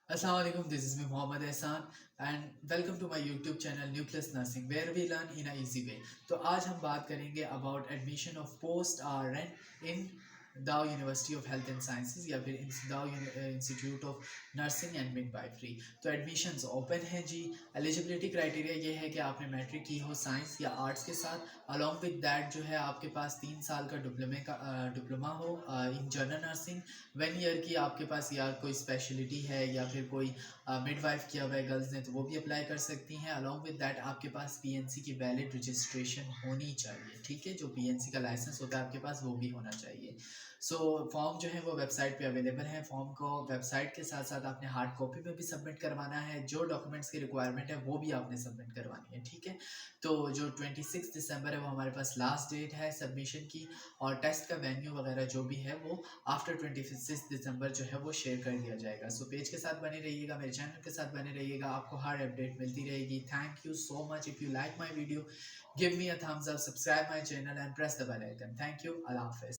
Assalamu alaikum, this is me Mohammad Ehsan and welcome to my YouTube channel Nucleus Nursing where we learn in a easy way. तो आज हम बात करेंगे about admission of post RN in दाव university of health and sciences या फिर दाव institute of nursing and midwifery. तो एडमिशन्स ओपन है जी। एलिजिबिलिटी क्राइटेरिया ये है कि आपने मैट्रिक की हो साइंस या आर्ट्स के साथ, अलॉन्ग विद दैट जो है आपके पास 3 साल का डिप्लोमा हो इन जनरल नर्सिंग, 1 ईयर की आपके पास या कोई स्पेशलिटी है या फिर कोई मिडवाइफ किया हुआ है गर्ल्स ने तो वो भी अप्लाई कर सकती हैं। अलॉन्ग विद दैट आपके पास पीएनसी की वैलिड रजिस्ट्रेशन होनी चाहिए, ठीक है। जो पीएनसी का लाइसेंस होता है आपके पास वो भी होना चाहिए। सो फॉर्म जो है वो वेबसाइट पे अवेलेबल है। फॉर्म को वेबसाइट के साथ साथ आपने हार्ड कॉपी में भी सबमिट करवाना है। जो डॉक्यूमेंट्स की रिक्वायरमेंट है वो भी आपने सबमिट करवानी है, ठीक है। तो जो 26 दिसंबर है वो हमारे पास लास्ट डेट है सबमिशन की, और टेस्ट का वेन्यू वगैरह जो भी है वो आफ्टर 26 दिसंबर जो है वो शेयर कर दिया जाएगा। सो पेज के साथ बने रहिएगा, मेरे चैनल के साथ बने रहिएगा, आपको हर अपडेट मिलती रहेगी। Thank you so much. If you like my video, give me a thumbs up, subscribe my channel and press the bell icon. Thank you, अल्लाह हाफिज़।